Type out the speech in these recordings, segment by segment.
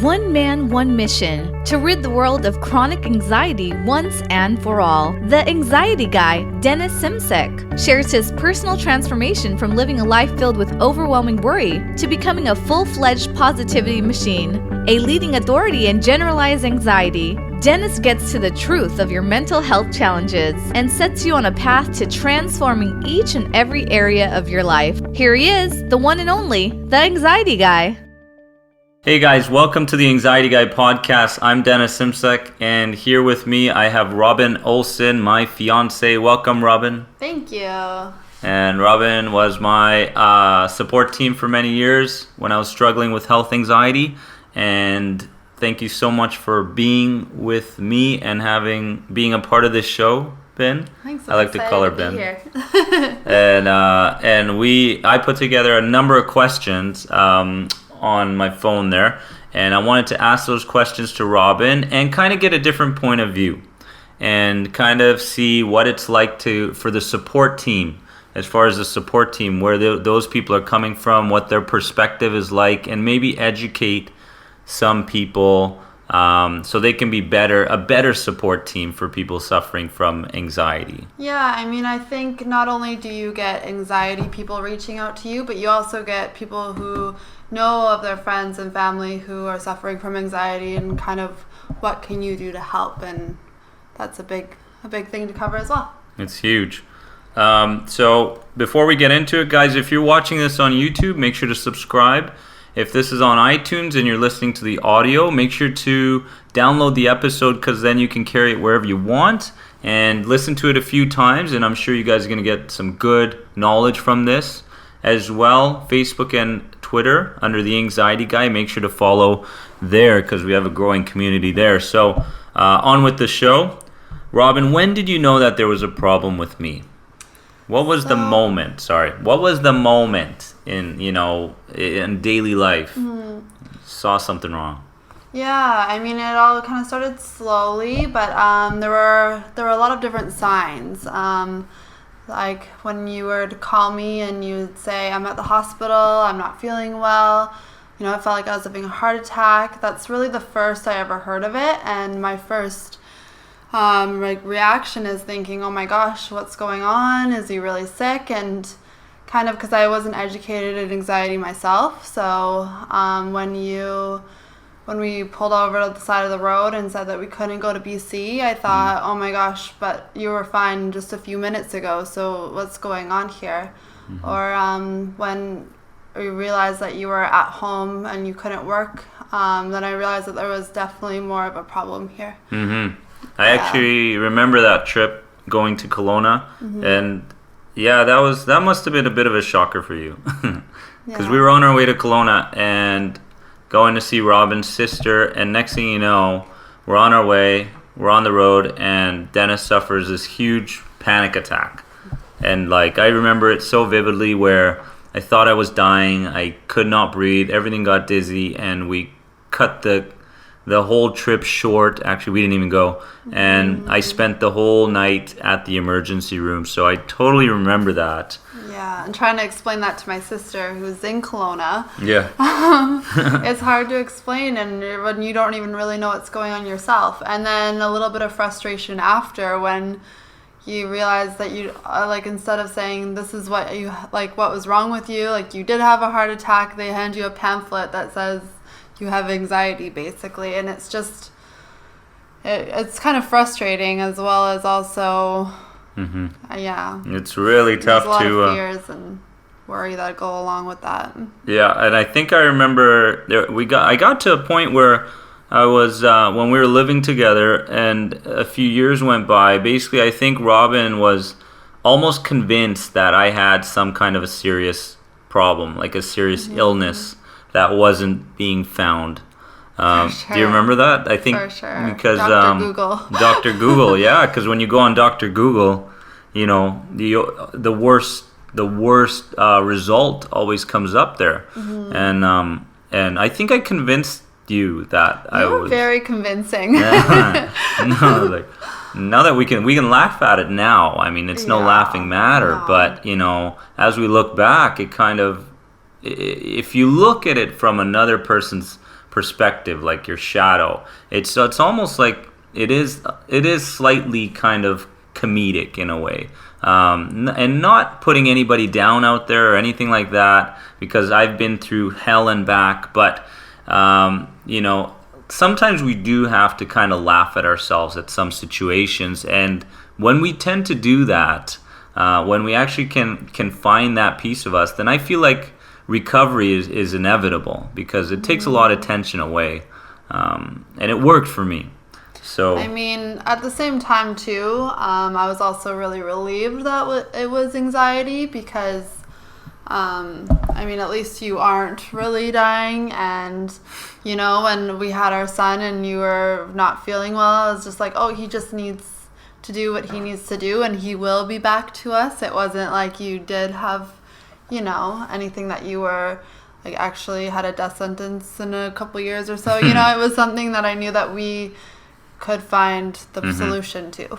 One man, one mission, to rid the world of chronic anxiety once and for all. The Anxiety Guy, Dennis Simsek, shares his personal transformation from living a life filled with overwhelming worry to becoming a full-fledged positivity machine. A leading authority in generalized anxiety, Dennis gets to the truth of your mental health challenges and sets you on a path to transforming each and every area of your life. Here he is, the one and only, the Anxiety Guy. Hey guys, welcome to the Anxiety Guy podcast. I'm Dennis Simsek, and here with me I have Robin Olson, my fiance. Welcome, Robin. Thank you. And Robin was my support team for many years when I was struggling with health anxiety. And thank you so much for being with me and being a part of this show, Ben. Thanks. I like to call her Ben. Here. and I put together a number of questions on my phone there, and I wanted to ask those questions to Robin and kind of get a different point of view and kind of see what it's like for the support team, as far as the support team, where those people are coming from, what their perspective is like, and maybe educate some people so they can be a better support team for people suffering from anxiety. Yeah, I mean, I think not only do you get anxiety people reaching out to you, but you also get people who know of their friends and family who are suffering from anxiety and kind of what can you do to help, and that's a big thing to cover as well. It's huge. So before we get into it, guys, if you're watching this on YouTube, make sure to subscribe. If this is on iTunes and you're listening to the audio, make sure to download the episode, because then you can carry it wherever you want and listen to it a few times, and I'm sure you guys are going to get some good knowledge from this. As well, Facebook and Twitter under the Anxiety Guy. Make sure to follow there because we have a growing community there. So on with the show. Robin, when did you know that there was a problem with me? What was the moment? What was the moment in daily life? Saw something wrong? Yeah, I mean, it all kind of started slowly, but there were a lot of different signs. Like when you were to call me and you'd say, I'm at the hospital, I'm not feeling well. I felt like I was having a heart attack. That's really the first I ever heard of it. And my first reaction is thinking, oh my gosh, what's going on? Is he really sick? And kind of because I wasn't educated in anxiety myself. So when we pulled over to the side of the road and said that we couldn't go to BC, I thought, oh my gosh, but you were fine just a few minutes ago, so what's going on here? Mm-hmm. Or when we realized that you were at home and you couldn't work, then I realized that there was definitely more of a problem here. Mm-hmm. I actually remember that trip going to Kelowna, and that must have been a bit of a shocker for you. Because we were on our way to Kelowna and going to see Robin's sister, and next thing you know, we're on our way, we're on the road, and Dennis suffers this huge panic attack. And I remember it so vividly, where I thought I was dying, I could not breathe, everything got dizzy, and we cut the whole trip short. Actually, we didn't even go, and I spent the whole night at the emergency room, so I totally remember that. Yeah, and trying to explain that to my sister who's in Kelowna. Yeah. It's hard to explain, and when you don't even really know what's going on yourself. And then a little bit of frustration after when you realize that you, instead of saying this is what what was wrong with you, you did have a heart attack, they hand you a pamphlet that says you have anxiety, basically. And it's just, it's kind of frustrating, as well as also... Yeah. It's really tough to... There's a lot of fears and worry that go along with that. Yeah, and I think I remember I got to a point where I was, when we were living together and a few years went by, basically I think Robin was almost convinced that I had some kind of a serious problem, a serious illness that wasn't being found. Sure. Do you remember that? I think for sure. Because Dr. Google. Dr. Google, yeah, because when you go on Dr. Google, the worst result always comes up there, and I think I convinced you that I was very convincing. No, now that we can laugh at it now. I mean, it's no laughing matter, but as we look back, it kind of, if you look at it from another person's perspective, like your shadow. It's almost like it is slightly kind of comedic in a way, and not putting anybody down out there or anything like that, because I've been through hell and back. But sometimes we do have to kind of laugh at ourselves at some situations, and when we tend to do that, when we actually can find that piece of us, then I feel like recovery is inevitable, because it takes a lot of tension away, and it worked for me. So I mean, at the same time too, I was also really relieved that it was anxiety, because at least you aren't really dying. And when we had our son and you were not feeling well, I was just like, oh, he just needs to do what he needs to do and he will be back to us. It wasn't like you did have anything that you were like actually had a death sentence in a couple years or so. It was something that I knew that we could find the solution to.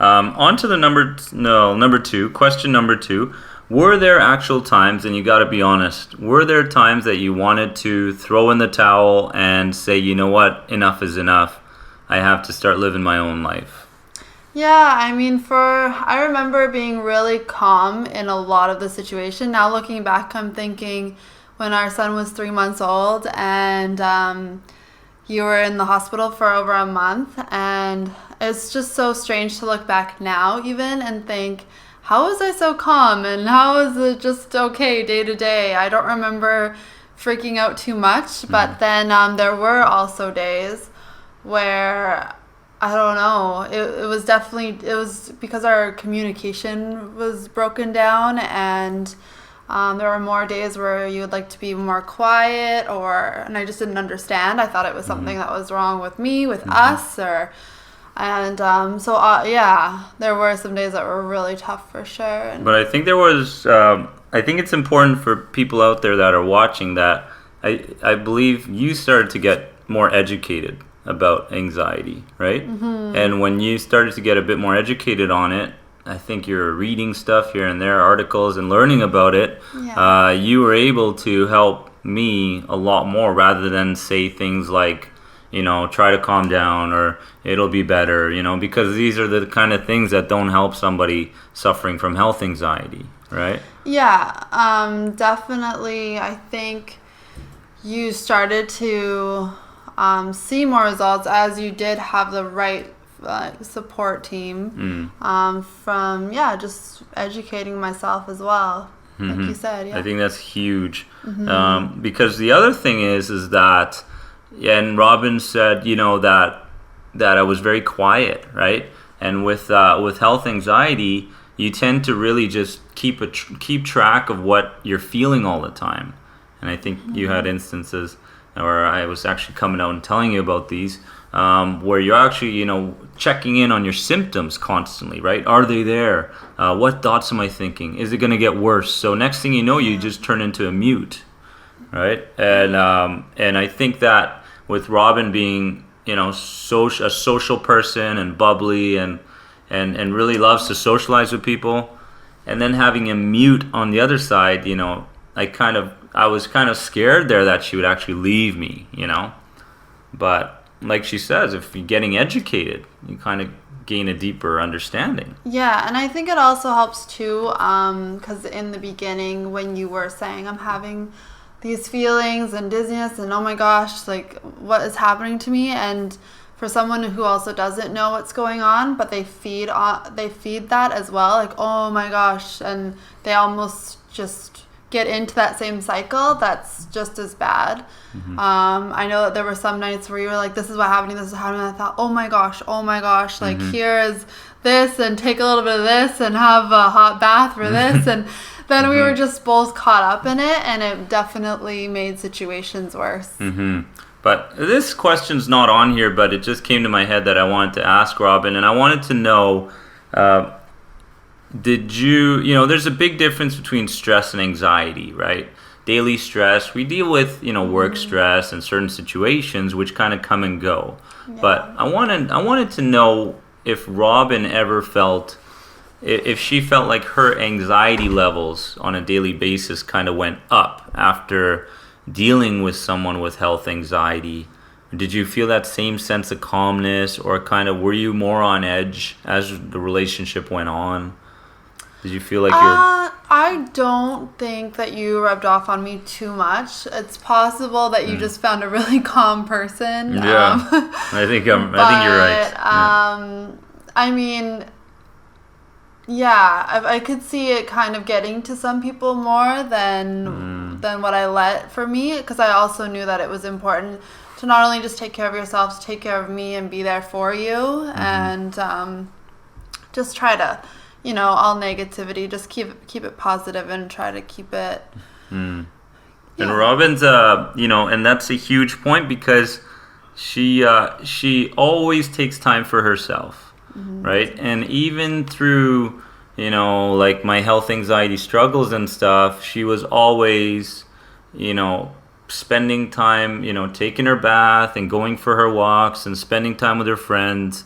On to the number two, question number 2. Were there actual times, and you got to be honest, were there times that you wanted to throw in the towel and say, you know what, enough is enough, I have to start living my own life? Yeah, I remember being really calm in a lot of the situation. Now looking back, I'm thinking when our son was 3 months old and you were in the hospital for over a month, and it's just so strange to look back now even and think, how was I so calm and how was it just okay day to day? I don't remember freaking out too much, but then there were also days where I don't know. It was because our communication was broken down, and there were more days where you would like to be more quiet, and I just didn't understand. I thought it was something that was wrong with me, with us, there were some days that were really tough for sure. But I think I think it's important for people out there that are watching that I believe you started to get more educated about anxiety, right? And when you started to get a bit more educated on it, I think you're reading stuff here and there, articles, and learning about it. You were able to help me a lot more, rather than say things like, try to calm down or it'll be better, because these are the kind of things that don't help somebody suffering from health anxiety, right? Yeah, definitely. I think you started to see more results as you did have the right support team from just educating myself as well, like you said. I think that's huge, because the other thing is that, and Robin said, that I was very quiet, right? And with health anxiety, you tend to really just keep track of what you're feeling all the time. And I think you had instances, or I was actually coming out and telling you about these, where you're actually, checking in on your symptoms constantly, right? Are they there? What thoughts am I thinking? Is it going to get worse? So next thing you know, you just turn into a mute, right? And I think that with Robin being, a social person and bubbly and really loves to socialize with people, and then having a mute on the other side, I was kind of scared there that she would actually leave me, But like she says, if you're getting educated, you kind of gain a deeper understanding. Yeah, and I think it also helps too, because in the beginning when you were saying I'm having these feelings and dizziness and oh my gosh, like what is happening to me, and for someone who also doesn't know what's going on, but they feed that as well, like oh my gosh, and they almost just get into that same cycle that's just as bad. I know that there were some nights where you were like, this is what happening, this is happening. I thought, oh my gosh, like here is this, and take a little bit of this and have a hot bath for this, and then we were just both caught up in it, and it definitely made situations worse. But this question's not on here, but it just came to my head that I wanted to ask Robin, and I wanted to know, did you, there's a big difference between stress and anxiety, right? Daily stress, we deal with, work stress and certain situations which kind of come and go. Yeah. But I wanted to know if Robin ever felt, if she felt like her anxiety levels on a daily basis kind of went up after dealing with someone with health anxiety? Did you feel that same sense of calmness, or kind of were you more on edge as the relationship went on? Did you feel like I don't think that you rubbed off on me too much. It's possible that you just found a really calm person. Yeah, I think you're right. I mean, yeah, I could see it kind of getting to some people more than what I let for me, because I also knew that it was important to not only just take care of yourself, to take care of me and be there for you, and just try to, all negativity, just keep it positive and try to keep it. And Robin's, and that's a huge point, because she always takes time for herself, right? And even through, like my health anxiety struggles and stuff, she was always, spending time, taking her bath and going for her walks and spending time with her friends.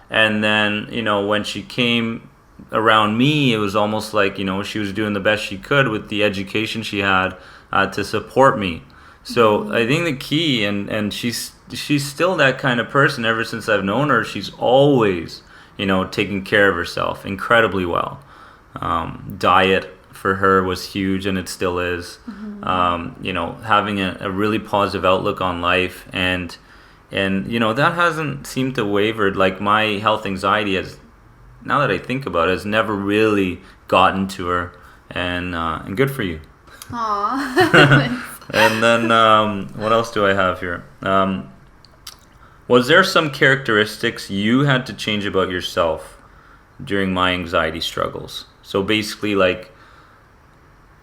And then, when she came around me, it was almost like, she was doing the best she could with the education she had to support me. So I think the key, and she's still that kind of person ever since I've known her. She's always, taking care of herself incredibly well. Diet for her was huge, and it still is. Having a really positive outlook on life, and that hasn't seemed to waver. Like my health anxiety has, now that I think about it, has never really gotten to her, and good for you. Aww. And then what else do I have here? Was there some characteristics you had to change about yourself during my anxiety struggles? So basically, like,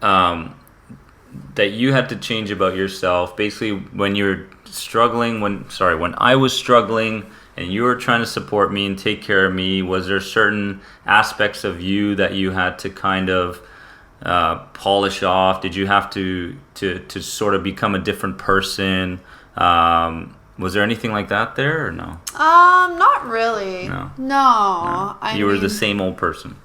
that you had to change about yourself. Basically, when you're struggling, when I was struggling and you were trying to support me and take care of me, was there certain aspects of you that you had to kind of polish off? Did you have to sort of become a different person? Was there anything like that there, or no? Not really. No. You were the same old person.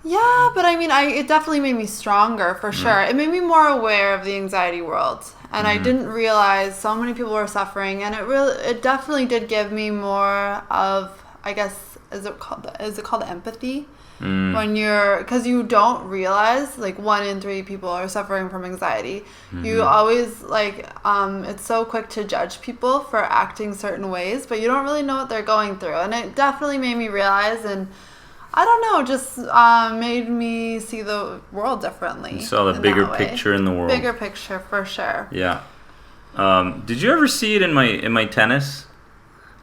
Yeah, but I mean, it definitely made me stronger, for sure. It made me more aware of the anxiety world, and I didn't realize so many people were suffering, and it definitely did give me more of, I guess, is it called empathy? Because you don't realize, like, 1 in 3 people are suffering from anxiety. You always, like, it's so quick to judge people for acting certain ways, but you don't really know what they're going through, and it definitely made me realize, and I don't know, just made me see the world differently. You saw the bigger picture in the world. Bigger picture, for sure. Yeah. Did you ever see it in my tennis,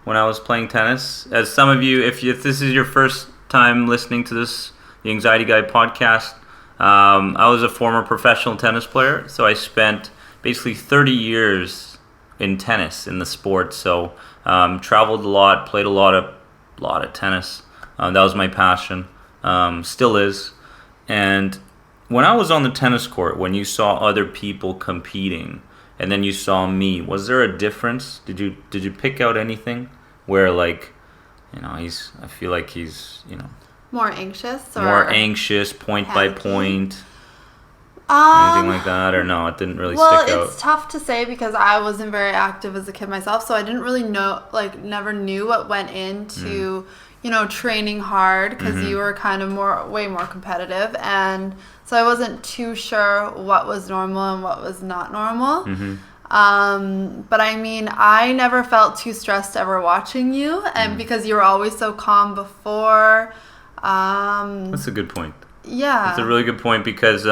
when I was playing tennis? As some of you, if this is your first time listening to this, the Anxiety Guy podcast, I was a former professional tennis player, so I spent basically 30 years in tennis, in the sport. So traveled a lot, played a lot of tennis. That was my passion, still is. And when I was on the tennis court, when you saw other people competing, and then you saw me, was there a difference? Did you pick out anything where, like, I feel like he's, more anxious, or more anxious, point by point, anything like that, or no? It didn't really stick out. Well, it's tough to say, because I wasn't very active as a kid myself, so I didn't really know, like, never knew what went into training hard, because you were kind of way more competitive, and so I wasn't too sure what was normal and what was not normal. But I mean, I never felt too stressed ever watching you, and because you were always so calm before. That's a good point. Yeah. That's a really good point, because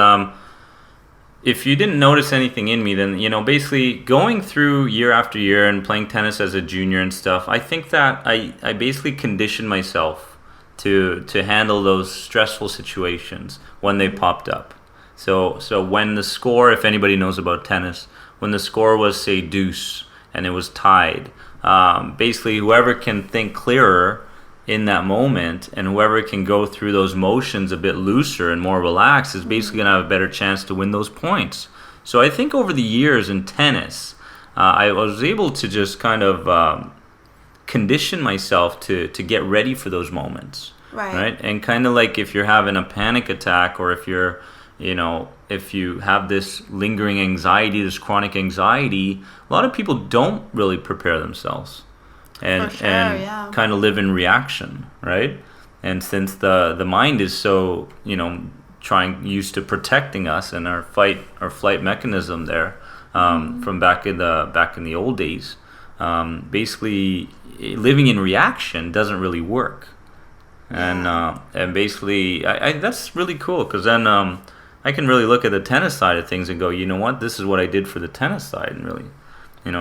if you didn't notice anything in me, then, basically going through year after year and playing tennis as a junior and stuff, I think that I basically conditioned myself to handle those stressful situations when they popped up. So when the score, if anybody knows about tennis, when the score was, say, deuce and it was tied, basically whoever can think clearer in that moment, and whoever can go through those motions a bit looser and more relaxed, is basically going to have a better chance to win those points. So I think over the years in tennis, I was able to just kind of condition myself to get ready for those moments. Right? And kind of like if you're having a panic attack, or if you're if you have this lingering anxiety, this chronic anxiety, a lot of people don't really prepare themselves and kind of live in reaction, right? And since the mind is so, used to protecting us and our flight mechanism there, from back in the old days, basically living in reaction doesn't really work. And basically, that's really cool, because then I can really look at the tennis side of things and go, you know what, this is what I did for the tennis side, and really,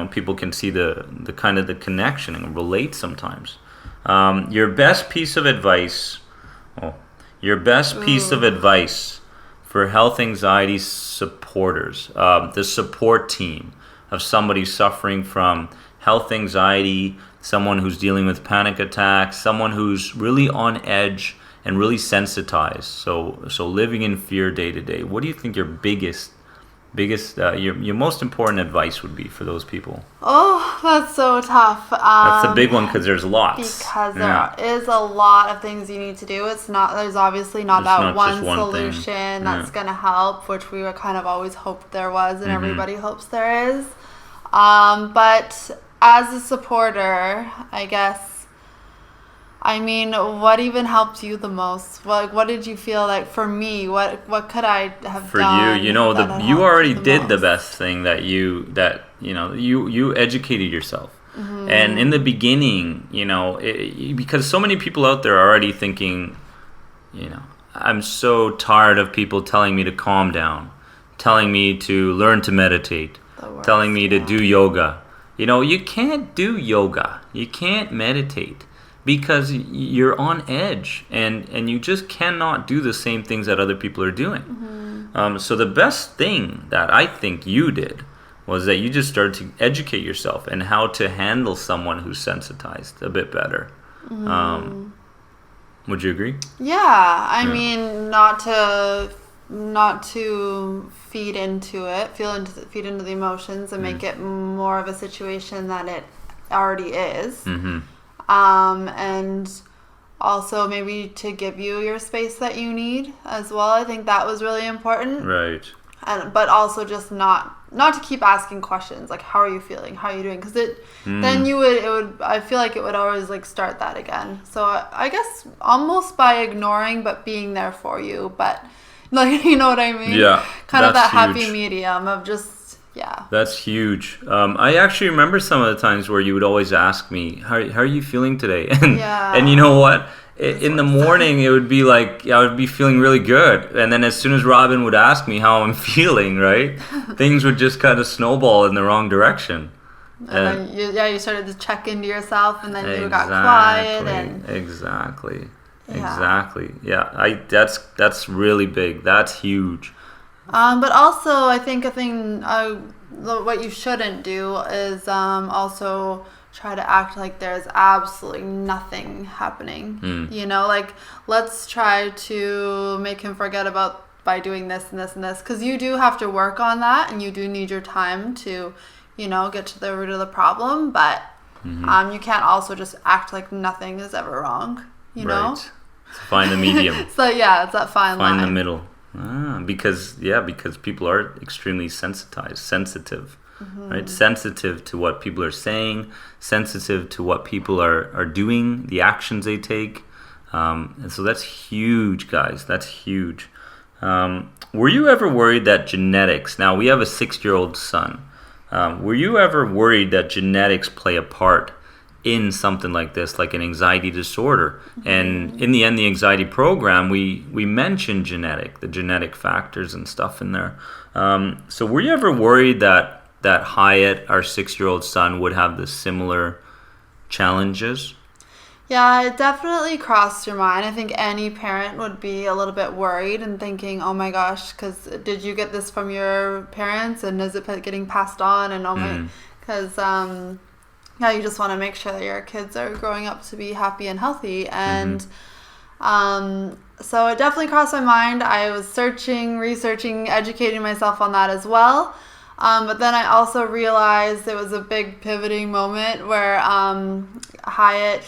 people can see the kind of the connection and relate sometimes. Your best piece of advice for health anxiety supporters, the support team of somebody suffering from health anxiety, someone who's dealing with panic attacks, someone who's really on edge and really sensitized, so living in fear day to day. What do you think your biggest your most important advice would be for those people? Oh, that's so tough. That's a big one, because there's lots. Because there is a lot of things you need to do. There's obviously not that one solution that's going to help, which we were kind of always hoped there was, and everybody hopes there is. But as a supporter, I guess, what even helped you the most? What did you feel like? For me, what could I have done? For you, you already did the best thing, that you educated yourself. And in the beginning, because so many people out there are already thinking, I'm so tired of people telling me to calm down, telling me to learn to meditate, telling me to do yoga. You can't do yoga. You can't meditate, because you're on edge, and you just cannot do the same things that other people are doing. So the best thing that I think you did was that you just started to educate yourself and how to handle someone who's sensitized a bit better. Would you agree? Yeah, not to feed into it, feed into the emotions and make it more of a situation than it already is. And also maybe to give you your space that you need as well. I think that was really important. Right. But also just not to keep asking questions like, how are you feeling? How are you doing? Because then I feel like it would always start that again. So I guess almost by ignoring but being there for you, but you know what I mean? Yeah. Kind of that happy medium of just. Yeah. That's huge. I actually remember some of the times where you would always ask me, how are you feeling today? And you know what? In the morning, it would be like, I would be feeling really good. And then as soon as Robin would ask me how I'm feeling, right? Things would just kind of snowball in the wrong direction. And then you started to check into yourself, and then you got quiet. Exactly. Yeah, that's really big. That's huge. But also, I think a thing, what you shouldn't do is also try to act like there's absolutely nothing happening. Let's try to make him forget about by doing this and this and this, because you do have to work on that, and you do need your time to, get to the root of the problem. But you can't also just act like nothing is ever wrong. You know, find the medium. So yeah, it's that fine line. Find the middle. Because people are extremely sensitive, right? Sensitive to what people are saying, sensitive to what people are doing, the actions they take. And so that's huge, guys. That's huge. Were you ever worried that genetics, now we have a 6-year-old son, were you ever worried that genetics play a part in something like this, like an anxiety disorder? And in the end, the anxiety program, we mentioned the genetic factors and stuff in there. So were you ever worried that Hyatt, our 6-year-old son, would have the similar challenges? Yeah, it definitely crossed your mind. I think any parent would be a little bit worried and thinking, oh my gosh, because did you get this from your parents, and is it getting passed on? And because you just want to make sure that your kids are growing up to be happy and healthy. And so it definitely crossed my mind. I was researching, educating myself on that as well. But then I also realized it was a big pivoting moment where Hyatt,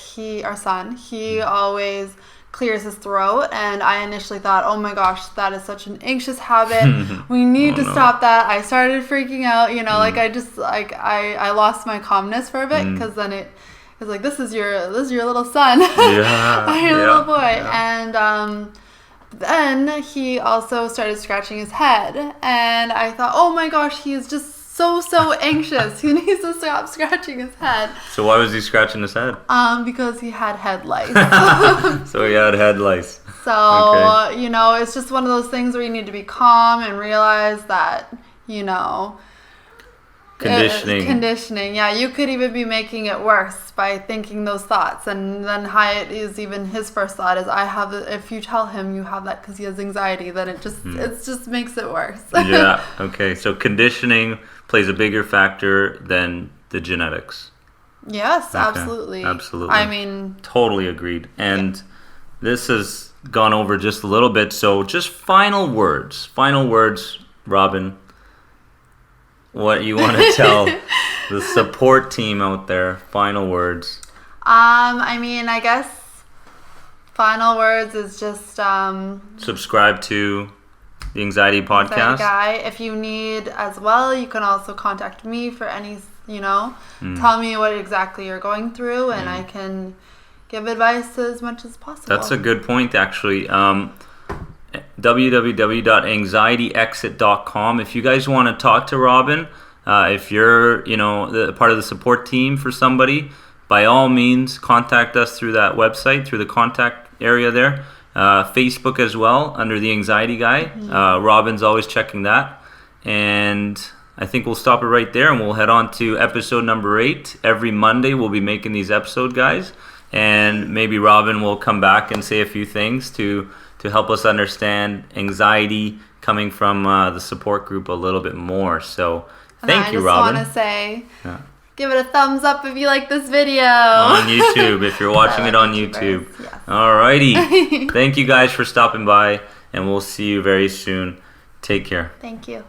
our son, he always clears his throat. And I initially thought, oh my gosh, that is such an anxious habit. We need to stop that. I started freaking out, like I lost my calmness for a bit, because then it was like, this is your little son, your little boy. And then he also started scratching his head, and I thought, oh my gosh, he is just so anxious. He needs to stop scratching his head. So why was he scratching his head? Because he had head lice. So he had head lice. So, it's just one of those things where you need to be calm and realize that, Conditioning. Yeah, you could even be making it worse by thinking those thoughts. And then Hyatt is even his first thought is, if you tell him you have that because he has anxiety, then it just makes it worse. Yeah. Okay. So conditioning plays a bigger factor than the genetics. Yes, okay. Absolutely. I mean, totally agreed. And this has gone over just a little bit. So just final words, Robin. What you want to tell the support team out there? Final words. I guess final words is just subscribe to the Anxiety Podcast. Anxiety Guy. If you need as well, you can also contact me for any, tell me what exactly you're going through, and I can give advice as much as possible. That's a good point, actually. www.anxietyexit.com. If you guys want to talk to Robin, if you're the part of the support team for somebody, by all means contact us through that website, through the contact area there. Facebook as well, under the Anxiety Guy. Robin's always checking that. And I think we'll stop it right there, and we'll head on to episode number 8. Every Monday we'll be making these episodes, guys, and maybe Robin will come back and say a few things to help us understand anxiety coming from the support group a little bit more. So thank you, Robin. I just want to say, give it a thumbs up if you like this video. On YouTube, if you're watching it on YouTube. Yes. Alrighty. Thank you guys for stopping by, and we'll see you very soon. Take care. Thank you.